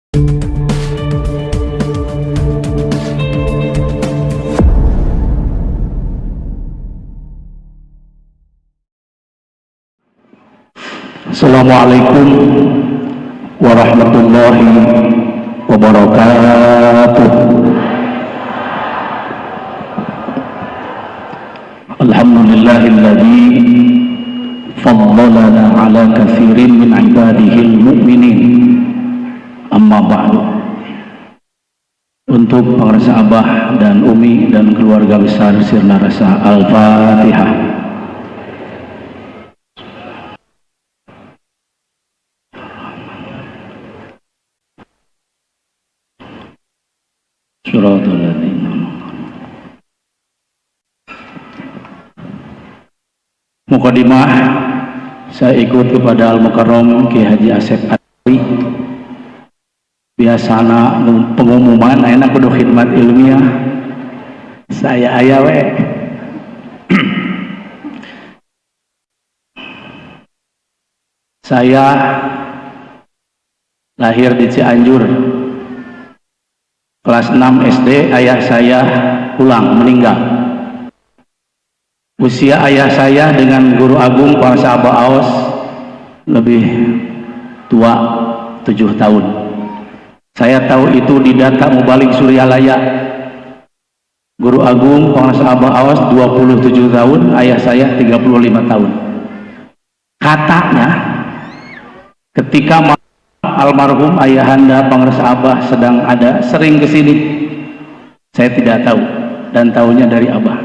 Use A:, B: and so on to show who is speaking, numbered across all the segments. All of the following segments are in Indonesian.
A: Assalamualaikum warahmatullahi wabarakatuh. Alhamdulillahilladzi faddalana ala katsirin min ibadihil mu'minin. Amma ba'du. Untuk pengrasa Abah dan Umi dan keluarga besar Sirna Rasa, Al-Fatihah. Mukadimah, saya ikut kepada Al-Mukarram Ki Haji Asep Adwi. Biasana pengumuman enak kudu khidmat ilmiah. Saya aya we. Saya lahir di Cianjur. Kelas 6 SD, ayah saya meninggal. Usia ayah saya dengan guru agung Bangsa Abah Aos lebih tua 7 tahun. Saya tahu itu di data Mubalik Suryalaya. Guru agung Bangsa Abah Aos 27 tahun, ayah saya 35 tahun. Katanya ketika almarhum ayahanda Pangresa Abah sedang ada, sering kesini. Saya tidak tahu, dan tahunya dari Abah.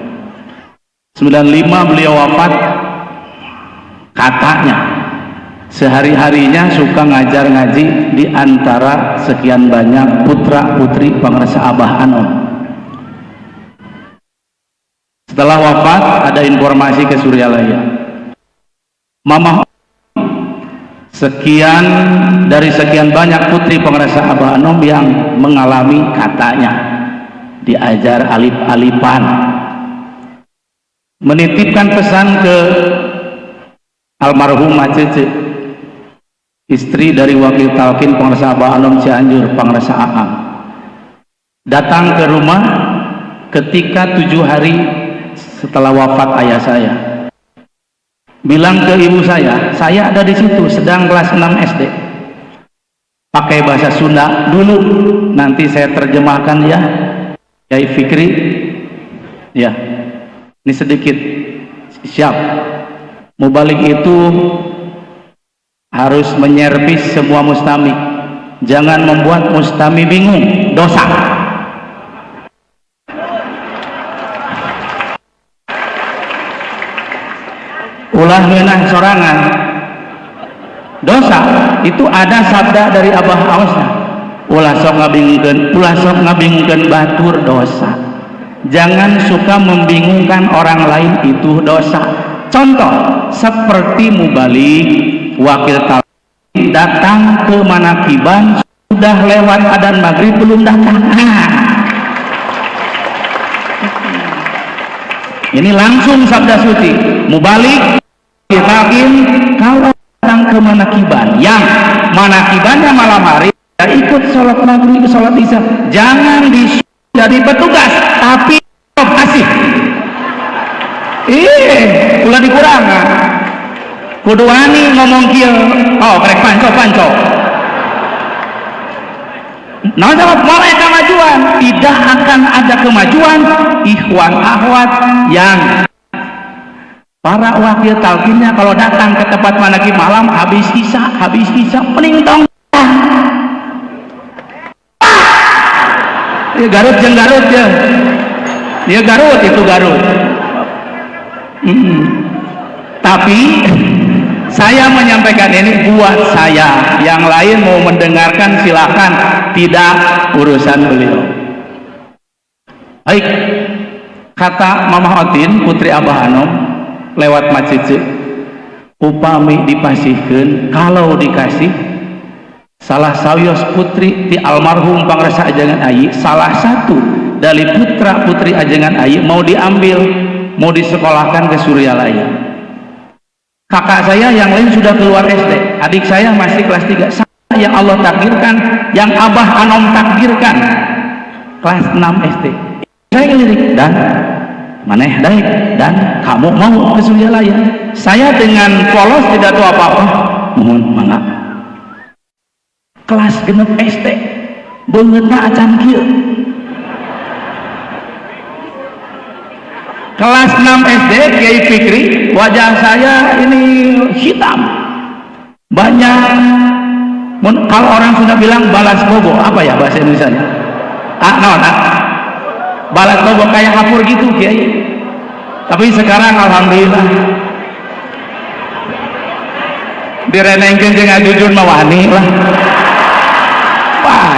A: 95 beliau wafat. Katanya sehari-harinya suka ngajar ngaji di antara sekian banyak putra putri Pangresa Abah Anom. Setelah wafat ada informasi ke Suryalaya, Mamah dari sekian banyak putri Pangresa Abah Anom yang mengalami, katanya diajar alif-alifan, menitipkan pesan ke almarhumah Cece, istri dari Wakil Talkin Pangresa Abah Anom Cianjur, Pangresa Aam, datang ke rumah ketika 7 hari setelah wafat ayah saya. Bilang ke ibu saya ada di situ sedang kelas 6 SD. Pakai bahasa Sunda dulu, nanti saya terjemahkan ya, Yai Fikri. Ya, ini sedikit. Siap. Mubalik itu harus menyervis semua mustami. Jangan membuat mustami bingung, dosa. Ulah ngeunah sorangan dosa. Itu ada sabda dari Abah Aosna, ulah sok ngabingkeun batur dosa. Jangan suka membingungkan orang lain, itu dosa. Contoh seperti Mubalik Wakil Talkin datang ke Manakiban, sudah lewat adzan maghrib belum datang. Ini langsung sabda suci Mubalik Talkin, kalau datang ke Manakiban yang Manakibannya malam hari, ya ikut sholat maghrib, sholat isya, jangan jadi petugas, tapi kasih ulah dikurangan. Kudu wani ngomong kieu, oh krek panco nah jawab mulai kemajuan. Tidak akan ada kemajuan ikhwan akhwat yang para wakil talkinnya kalau datang ke tempat manakib malam habis isya meningtong. Ya Garut jeung Garut ya. Dia Garut itu Garut. Tapi saya menyampaikan ini buat saya, yang lain mau mendengarkan silakan, tidak urusan beliau. Baik, kata Mamah Otin putri Abah Anom lewat Macece, upami dipasihkeun, kalau dikasih salah sawios putri ti almarhum Pangresa Ajengan Ayi, salah satu dari putra putri Ajengan Ayi mau diambil, mau disekolahkan ke Suryalaya. Kakak saya yang lain sudah keluar SD, adik saya masih kelas 3. Saya yang Allah takdirkan, yang Abah Anom takdirkan. Kelas 6 SD saya lirik dan maneh daik dan kamu mau ke Suryalaya. Saya dengan polos tidak tahu apa-apa, mohon mangga. Kelas genep SD beungeutna acan kieu. Kelas 6 SD Kiai Fikri, wajah saya ini hitam banyak. Kalau orang sudah bilang balas bobo, apa ya bahasa Indonesia? Balas bobo kayak hapur gitu Kiai. Tapi sekarang alhamdulillah direnengkeun jeung Ajujun mah wani lah. Wah.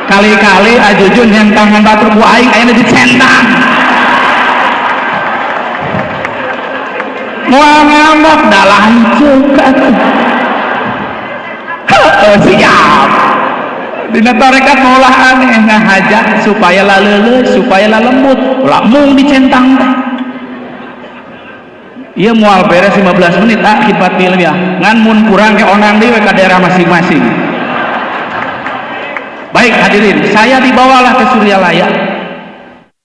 A: Kali-kali Ajujun yang tangan batur ku aing ayeuna dicentang. Moal ngambek da lanceuk atuh. Siap. Dina tarekat maulah aneh ngahajat supaya laleuleus, supaya lalembut, lamun dicentang teh. Ieu moal beres 15 menit khidmat ilmiah. Ngan mun kurang ke onang dewe ka daerah masing-masing. Baik hadirin, saya dibawalah ke Suryalaya.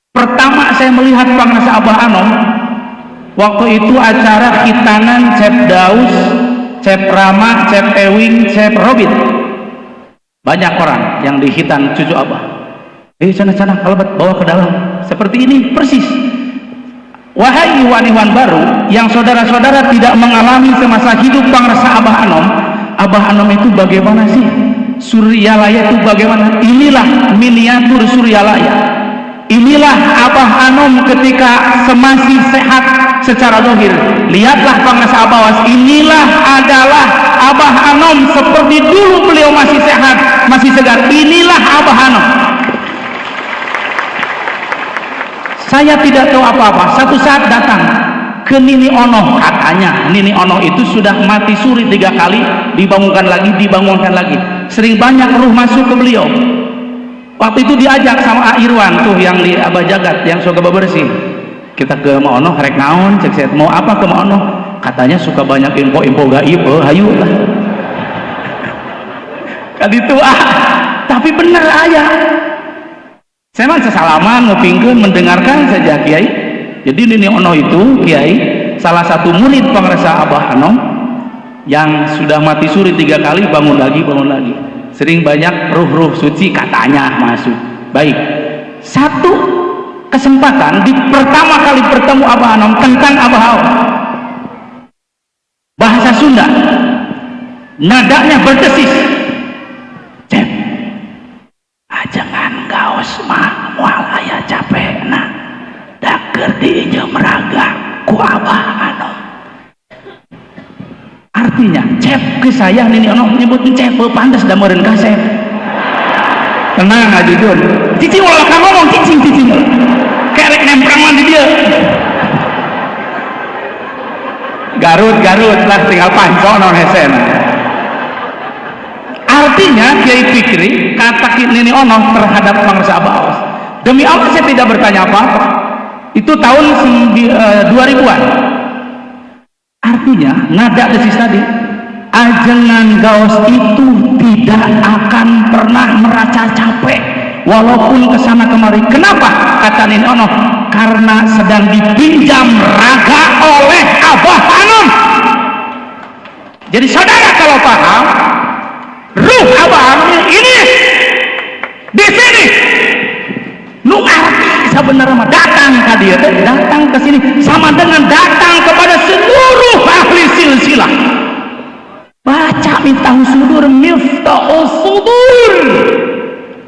A: Pertama saya melihat Pangrasa Abah Anom. Waktu itu acara khitanan Cep Daus, Cep Rama, Cep Ewing, Cep Robin. Banyak orang yang dihitan cucu Abah. Sana-sana kalebat bawa ke dalam. Seperti ini persis. Wahai iwan-iwan baru yang saudara-saudara tidak mengalami semasa hidup Pangrasa Abah Anom. Abah Anom itu bagaimana sih? Suryalaya itu bagaimana? Inilah miniatur Suryalaya. Inilah Abah Anom ketika masih sehat secara zahir. Lihatlah Pangrasa Abah, inilah adalah Abah Anom seperti dulu beliau masih sehat, masih segar. Inilah Abah Anom. Saya tidak tahu apa-apa. Satu saat datang ke Nini Ono, katanya Nini Ono itu sudah mati suri 3 kali, dibangunkan lagi. Sering banyak ruh masuk ke beliau. Waktu itu diajak sama Irwan tuh yang di Abah Jagat yang suka bebersih. Kita ke Maono, rek naon, cek saya mau apa ke Maono? Katanya suka banyak info-info gaib, hayu lah. Kan itu tapi bener ayah. Saya mah sesalaman ngepingkeun mendengarkan saja Kiai. Jadi Nini Ono itu Kiai salah satu murid Pangrasa Abah Anom yang sudah mati suri 3 kali bangun lagi. Sering banyak ruh-ruh suci katanya masuk. Baik, satu kesempatan di pertama kali bertemu Abah Anom tentang Abah Anom, bahasa Sunda, nadanya berdesis. Cep, ajangan gaos mah moal aya capekna, daker dieu meraga ku Abah Anom. Artinya Cep ke saya Nini Ono nyebutin Cep pantas da meureun ka Cep. Tenang Ajujun, cicing ulah ka ngomong cicing kerek nemprangan di dia. Garut lah tinggal panco non hesen. Artinya Kiai Fikri kata Nini Ono terhadap Pangrasa Abah Awas, demi Allah saya tidak bertanya apa-apa. Itu tahun 2000-an. Artinya nada desis tadi, ajengan gaos itu tidak akan pernah merasa capek walaupun kesana kemari. Kenapa? Kata Nini Ono, karena sedang dipinjam raga oleh Abah Anom. Jadi saudara kalau paham ruh Abah Anom ini di sini nu arti sebenarnya datang ke dia, datang ke sini sama dengan datang kepada seluruh ahli silsilah. Baca Miftahul Sudur, Miftahul Sudur,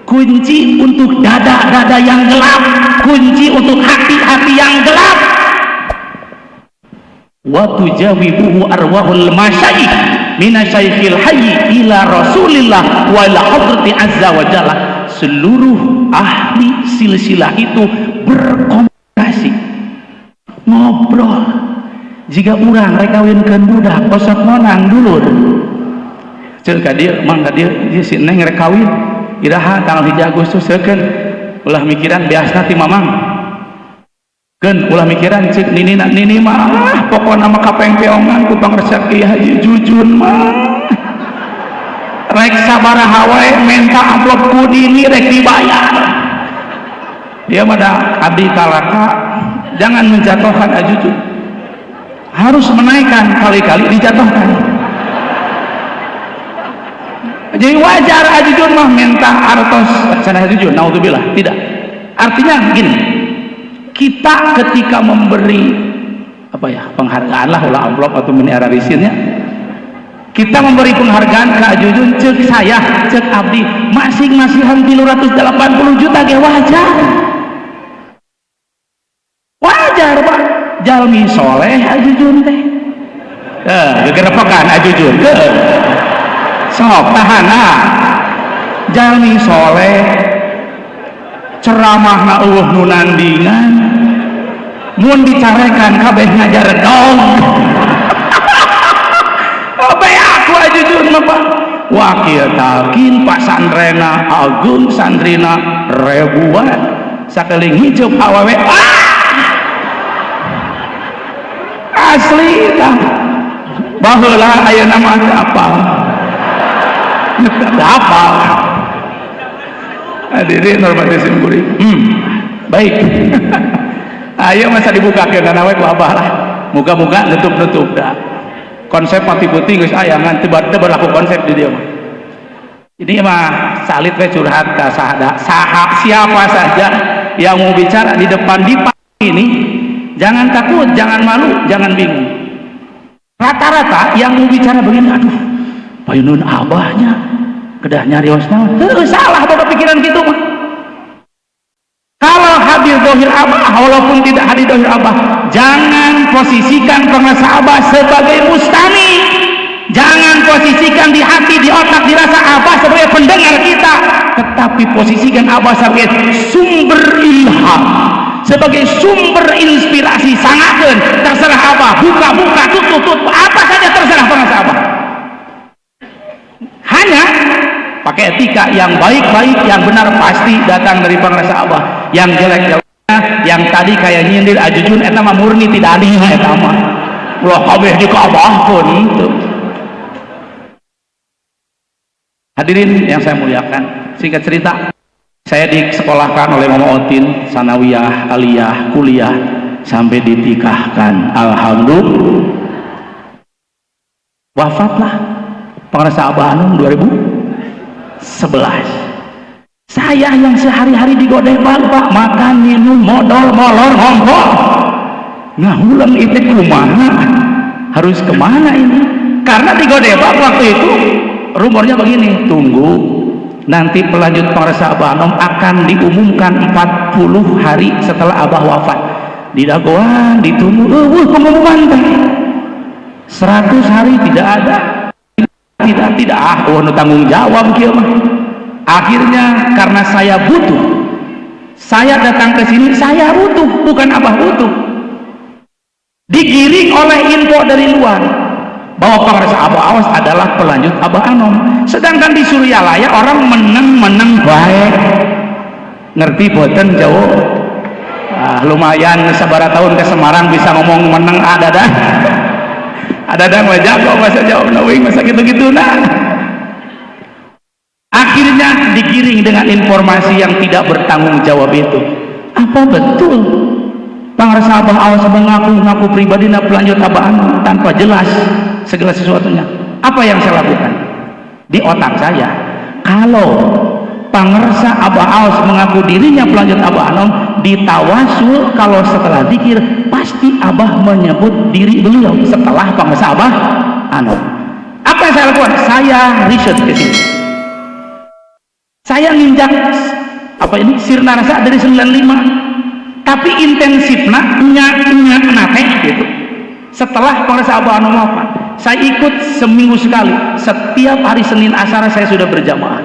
A: kunci untuk dada-dada yang gelap, kunci untuk hati-hati yang gelap. Wa tujawibuhu arwahul masyayikh minasyaikhil hayy ila Rasulillah wa ila hadrati azza wa jalla. Seluruh ahli silsilah itu berkomunikasi, ngobrol. Jika orang rekawinkeun budak kosok monang dulur ceuk ka dieu mangga dieu si neng rekawin iraha tanggal 3 Agustus seukeun ulah mikiran beasna ti mamang kan ulah mikiran cik nini mah pokoknya nama kapengpeongan ku pangresa Kiai Haji Jujun mah rek sabaraha wae minta amplop ku dini rek dibayar dia mah da abdi kalaka. Jangan menjatuhkan Jujun, harus menaikkan, kali-kali dijatuhkan. Jadi wajar Jujun mah minta artos sana Jujun, naudzubillah, tidak. Artinya gini, kita ketika memberi apa ya penghargaan lah ulah amplop atau meni ararisinnya, kita memberi penghargaan ke Jujun, cek saya, cek abdi masing-masing 380 juta ge wajar. Wajar Pak, jalmi soleh Jujun teh gegerepekan Jujun ke sok tahana jalmi soleh ceramahna nu nandingan mun dicarekan kabeh ngajar dong apa aku Jujun mah Pak wakil talkin pasandrena agung sandrina ribuan sakeling hijup awewe asli lah baheula aya nama apa hadirin hormati simkuring baik ayo masa dibukakeun kana we ku Abah lah muga-muga nutup-nutup dah konsep mati putih geus aya ngan teu berlaku konsep di dieu mah ini mah salit we curhat ka siapa saja yang mau bicara di depan di ini. Jangan takut, jangan malu, jangan bingung. Rata-rata yang mau bicara begini, aduh, payunun abahnya, kedah nyarios naon. Salah pada pikiran gitu mah. Kalau hadir dohir abah, walaupun tidak hadir dohir abah, jangan posisikan pengrasa abah sebagai mustami. Jangan posisikan di hati, di otak, dirasa abah sebagai pendengar kita, tetapi posisikan abah sebagai sumber ilham, sebagai sumber inspirasi. Sangatkan terserah abah, buka-buka, tutup apa saja terserah pengrasa abah. Hanya pakai etika yang baik-baik, yang benar pasti datang dari pengrasa abah. Yang jelek-jeleknya, yang tadi kayak nyindir Jujun, eta mah murni tidak adil eta mah. Ulah kabeh di abah pun itu. Hadirin yang saya muliakan, singkat cerita, saya disekolahkan oleh Mama Otin, sanawiyah, aliyah, kuliah, sampai ditikahkan. Alhamdulillah. Wafatlah pengrasa Abah Anum 2011. Saya yang sehari-hari digodebak Pak, makan, minum, modal, molor, ngongkol. Ngahulang itu kumaha? Harus kemana ini? Karena digodebak waktu itu rumornya begini, tunggu nanti pelanjut pengrasa Abah Anom akan diumumkan 40 hari setelah Abah wafat. Didagoan, ditunggu, pengumuman teh 100 hari tidak ada, tidak tanggung jawab kieu mah. Akhirnya karena saya butuh, saya datang ke sini, saya butuh, bukan Abah butuh. Digiring oleh info dari luar bahwa pengrasa Abah Awas adalah pelanjut Abah Anom, sedangkan di Suryalaya orang meneng baik. Ngerti boten jauh? Lumayan sabara tahun ke Semarang bisa ngomong meneng ada mah jago bahasa Jawa nawing masa gitu-gitu nah. Akhirnya digiring dengan informasi yang tidak bertanggung jawab itu. Apa betul pengrasa Abah Awas mengaku pribadinya pelanjut Abah Anom tanpa jelas segala sesuatunya? Apa yang saya lakukan? Di otak saya, kalau pengrasa Abah Awas mengaku dirinya pelanjut Abah Anom, ditawasul kalau setelah zikir pasti Abah menyebut diri beliau setelah pengrasa Abah Anom. Apa yang saya lakukan? Saya riset ke sini. Saya nginjak sirna rasa dari 95, tapi intensifnya nyak nate gitu. Setelah pengrasa Abah Anom wafat, saya ikut seminggu sekali. Setiap hari Senin Asyara saya sudah berjamaah.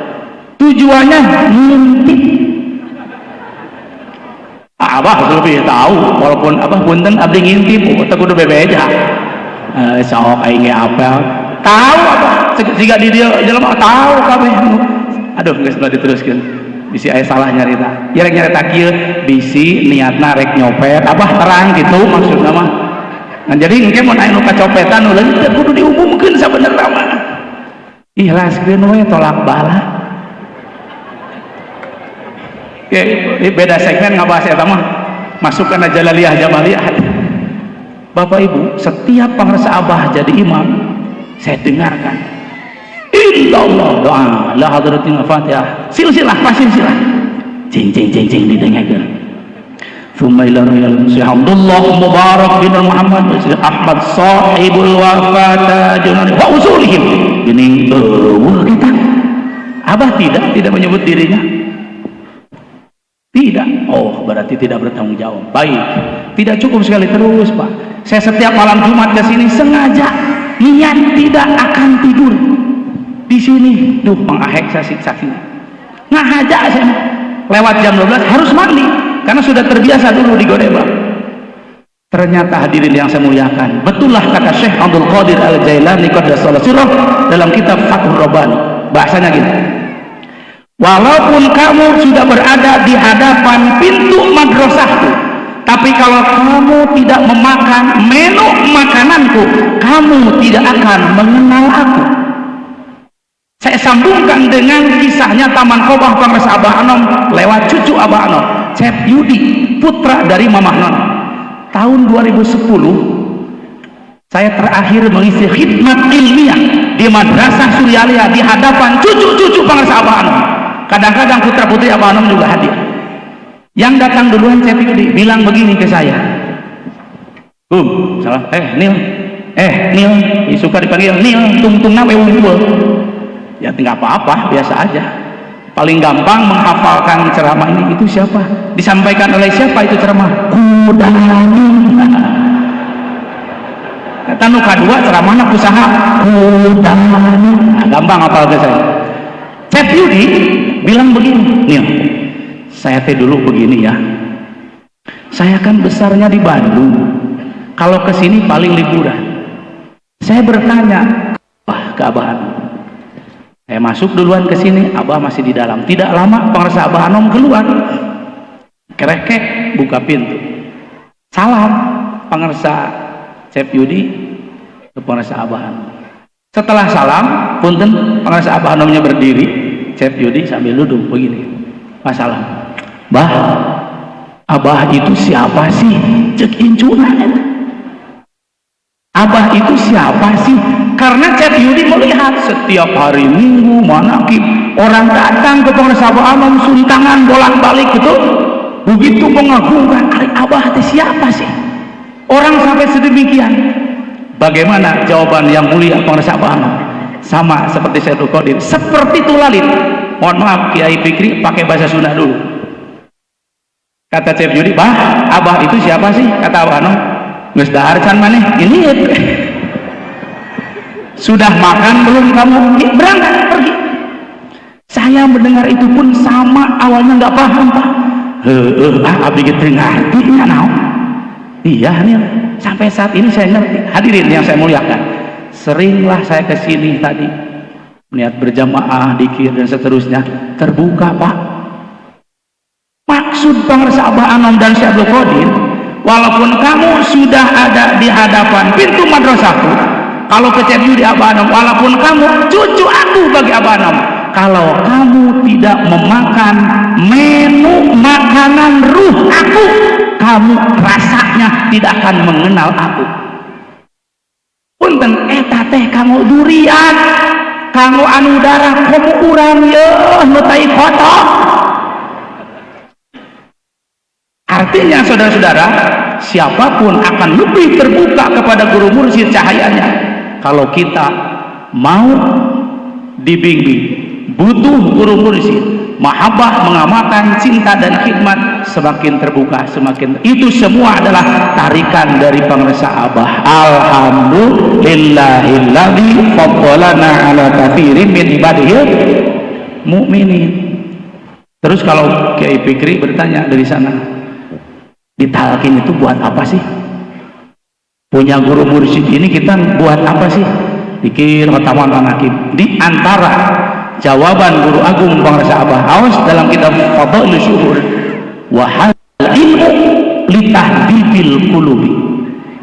A: Tujuannya ngintip. Abah lebih tahu, walaupun Abah punten abdi ngintip, teu kudu bebeja. Sok aing ge apel. Tahu Abah, jika di dia jelema tahu kabeh. Aduh, geus diteruskeun. bisi aya salah nyarita ya rek nyarita kieu bisi niatna rek nyopet abah terang gitu maksudna mah nah jadi engke mun aya nu kacopetan ulah teu kudu diumumkeun sabenerna mah ikhlaskeun we tolak bala ya beda segmen ngabahas eta mah masuk kana jalaliyah jamaliyah. Bapak Ibu, setiap pangresa abah jadi imam saya dengarkan illallah doa la hadratin fatihah silsilah silsilah cing didengarkan thumma ila Abdullah Mubarak bin Muhammad Ahmad sahibul wafata junani wa usulihim gini kita abah tidak menyebut dirinya tidak, oh berarti tidak bertanggung jawab. Baik, tidak cukup sekali terus Pak. Saya setiap malam Jumat ke sini sengaja niat tidak akan tidur di sini. Duh, mengahek saksi. Ngahaja saya lewat jam 12 harus mandi karena sudah terbiasa dulu di Godeba. Ternyata hadirin yang saya muliakan, betullah kata Syekh Abdul Qadir Al-Jailani qaddasallahu sirrah dalam kitab Fathur Rabbani. Bahasanya gini. Walaupun kamu sudah berada di hadapan pintu madrasahku, tapi kalau kamu tidak memakan menu makananku, kamu tidak akan mengenal aku. Saya sambungkan dengan kisahnya Taman Kobah Pangresa Abah Anom lewat cucu Abah Anom, Cep Yudi, putra dari Mamah Non. Tahun 2010 saya terakhir mengisi khidmat ilmiah di Madrasah Suryalia di hadapan cucu-cucu Pangresa Abah Anom. Kadang-kadang putra-putri Abah Anom juga hadir. Yang datang duluan Cep Yudi bilang begini ke saya, salah, Nil, suka dipanggil Nil, tungtungna wewungkul. Ya tinggal apa-apa, biasa aja. Paling gampang menghafalkan ceramah ini itu siapa? Disampaikan oleh siapa itu ceramah? Kudani. Tanu kedua ceramahnya usaha Kudani. Nah, gampang hafal ke saya. Cep Yudi bilang begini, Nil, saya teh dulu begini ya, saya kan besarnya di Bandung, kalau kesini paling liburan. Saya bertanya ke Abah Anom, saya masuk duluan ke sini, Abah masih di dalam. Tidak lama Pangresa Abah Anom keluar, kerekek buka pintu, salam Pangresa Cep Yudi ke Pangresa Abah Anom. Setelah salam, punten Pangresa Abah Anomnya berdiri, Cep Yudi sambil duduk begini, masalah, Bah, Abah itu siapa sih? Cek incuna. Abah itu siapa sih? Karena Cep Yudi melihat setiap hari Minggu manakib orang datang ke Pangresa Abah Anom suntangan bolak-balik gitu, begitu mengagumkan, Abah itu siapa sih? Orang sampai sedemikian. Bagaimana jawaban yang mulia Pangresa Abah Anom? Sama seperti Syekh Abdul Qadir, seperti Tulalit. Mohon maaf Kiai Fikri pakai bahasa Sunda dulu. Kata Cep Yudi, Bah, Abah itu siapa sih? Kata Abah Anom, geus dahar can maneh ini sudah makan belum kamu? Berangkat pergi. Saya mendengar itu pun sama, awalnya nggak paham Pak. Abdi gitu ngerti naon. Iya nih, sampai saat ini saya ngerti. Hadirin yang saya muliakan, seringlah saya ke sini tadi niat berjamaah, dikir dan seterusnya, terbuka Pak. Maksud Pangresa Abah Anom dan Syekh Abdul Qadir, walaupun kamu sudah ada di hadapan pintu madrasahku, kalau ke Cep Yudi Abah Anom, walaupun kamu cucu aku bagi Abah Anom, kalau kamu tidak memakan menu makanan ruh aku, kamu rasanya tidak akan mengenal aku. Punten eta teh kamu durian, kamu anu darah, kamu urang ye nu tai kotor. Artinya saudara-saudara, siapapun akan lebih terbuka kepada guru mursyid cahayanya kalau kita mau dibimbing, butuh guru mursyid, mahabbah, mengamalkan cinta dan khidmat, semakin terbuka, semakin itu semua adalah tarikan dari Pangresa Abah. Alhamdulillahilladzi faddalana ala katsirin min ibadihil mu'minin. Terus kalau Kiai Fikri bertanya dari sana, ditalkin itu buat apa sih? Punya guru mursyid ini kita buat apa sih? Pikir otaman manakib. Di antara jawaban guru agung Pangrasa Abah Aos dalam kitab Fadhailus Syuhur, wa hal ilmu litahdibil qulubi.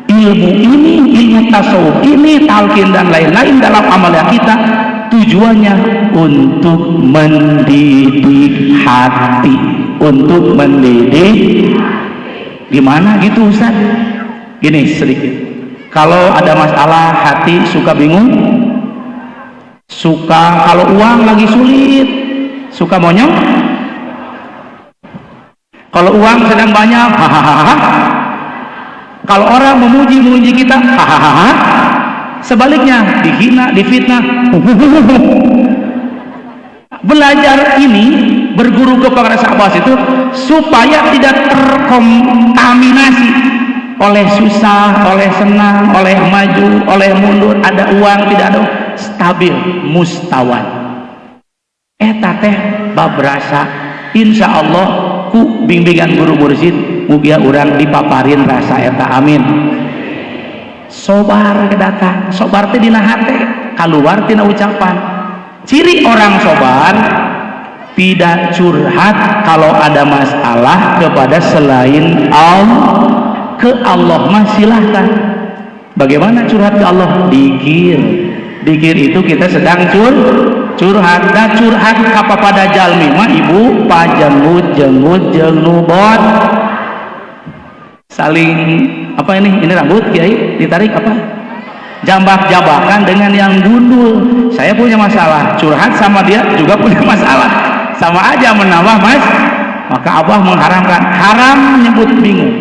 A: Ilmu ini, ilmu tasawuf ini, talqin dan lain-lain dalam amalan kita tujuannya untuk mendidik hati, untuk mendidik. Gimana gitu Ustaz? Gini sedikit, kalau ada masalah hati suka bingung, suka kalau uang lagi sulit suka monyong, kalau uang sedang banyak hahaha, kalau orang memuji kita hahaha, sebaliknya dihina, difitnah. Belajar ini, berguru ke Pangrasa Abbas itu supaya tidak terkontaminasi oleh susah, oleh senang, oleh maju, oleh mundur, ada uang, tidak ada, stabil, mustawan. Eta teh babrasa insya Allah ku bimbingan guru mursyid mugia urang dipaparin rasa eta, amin. Sobar kedatang, sobar teh dina hate, kaluar tina ucapan. Ciri orang sobar tidak curhat kalau ada masalah kepada selain Allah. Ke Allah mah silahkan. Bagaimana curhat ke Allah? Dikir. Dikir itu kita sedang curhat. Dan curhat apa pada jalmi mah ibu pajengut jengut jeung nubot. Saling apa ini rambut kiai ditarik apa? Jambak-jambakan dengan yang gundul. Saya punya masalah, curhat sama dia juga punya masalah, sama aja menambah mas. Maka Abah mengharamkan. Haram nyebut bingung,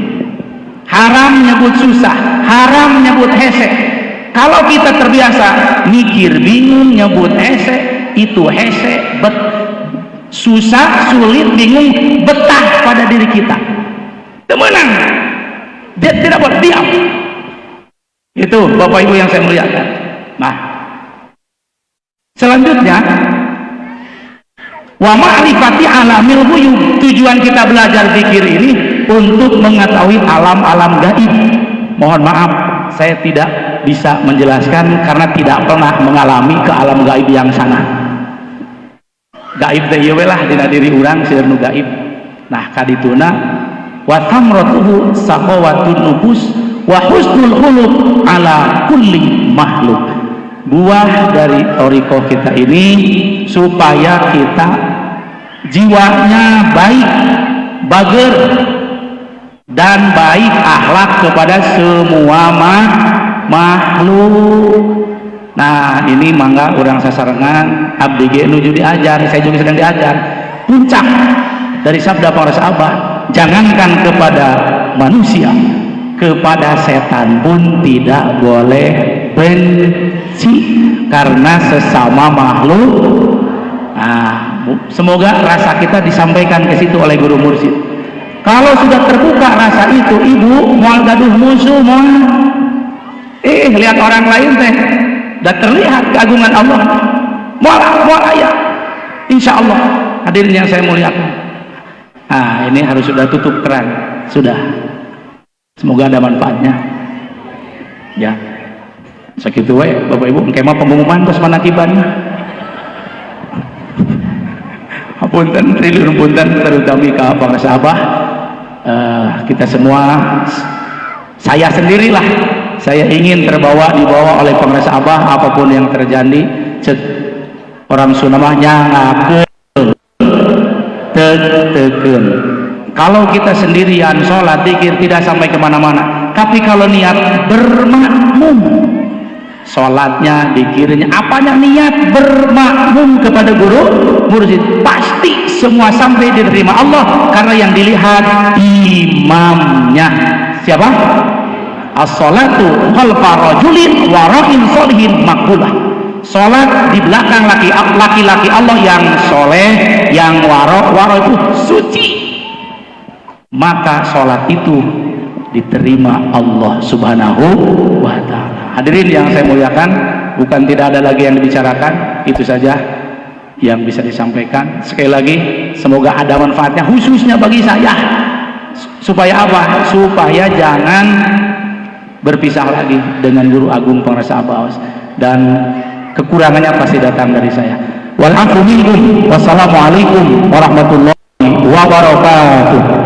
A: haram nyebut susah, haram nyebut hese. Kalau kita terbiasa mikir bingung nyebut hese, itu hese susah, sulit, bingung betah pada diri kita. Temenang, dia tidak boleh diam. Itu Bapak Ibu yang saya muliakan. Nah, selanjutnya wa ma'rifati alamil ghuyub. Tujuan kita belajar zikir ini untuk mengetahui alam-alam gaib. Mohon maaf, saya tidak bisa menjelaskan karena tidak pernah mengalami ke alam gaib yang sana. Gaib teh ieu lah dina diri urang seueur nu gaib. Nah, kadituna wa thamratuhu saqawatun nufus wa husnul khuluq ala kulli makhluk. Buah dari thariqah kita ini supaya kita jiwanya baik, bager dan baik akhlak kepada semua makhluk. Nah, ini mangga urang sasarengan abdi ge nuju diajar, saya juga sedang diajar. Puncak dari sabda Pangrasa Abah, jangankan kepada manusia, kepada setan pun tidak boleh benci karena sesama makhluk. Nah, semoga rasa kita disampaikan ke situ oleh guru mursyid. Kalau sudah terbuka rasa itu, ibu mau gaduh musuh, mau lihat orang lain teh dan terlihat keagungan Allah, mau ayah, insya Allah. Hadirin yang saya muliakan, nah ini harus sudah tutup keran, sudah. Semoga ada manfaatnya. Ya, sakitu we Bapak Ibu, engke mah pengumuman tos manakibannya. Hapunten triliun punten terutami ka Pangrasa Abah. Kita semua, saya sendirilah, saya ingin dibawa oleh Pangrasa Abah apapun yang terjadi. Orang Sunda mah nyangakeun tegeun. Kalau kita sendirian sholat zikir tidak sampai kemana-mana. Tapi kalau niat bermakmum, sholatnya, zikirnya, apanya niat bermakmum kepada guru mursyid, pasti semua sampai diterima Allah karena yang dilihat imamnya. Siapa? As-sholatu khalfa rajulin wara'in sholihin maqbulah. Sholat di belakang laki-laki Allah yang soleh, yang waro itu suci, maka sholat itu diterima Allah subhanahu wa ta'ala. Hadirin yang saya muliakan, bukan tidak ada lagi yang dibicarakan, itu saja yang bisa disampaikan. Sekali lagi, semoga ada manfaatnya khususnya bagi saya. Supaya apa? Supaya jangan berpisah lagi dengan Guru Agung Pangrasa Abah Aos, dan kekurangannya pasti datang dari saya. wal afu minkum. Wassalamualaikum warahmatullahi wabarakatuh.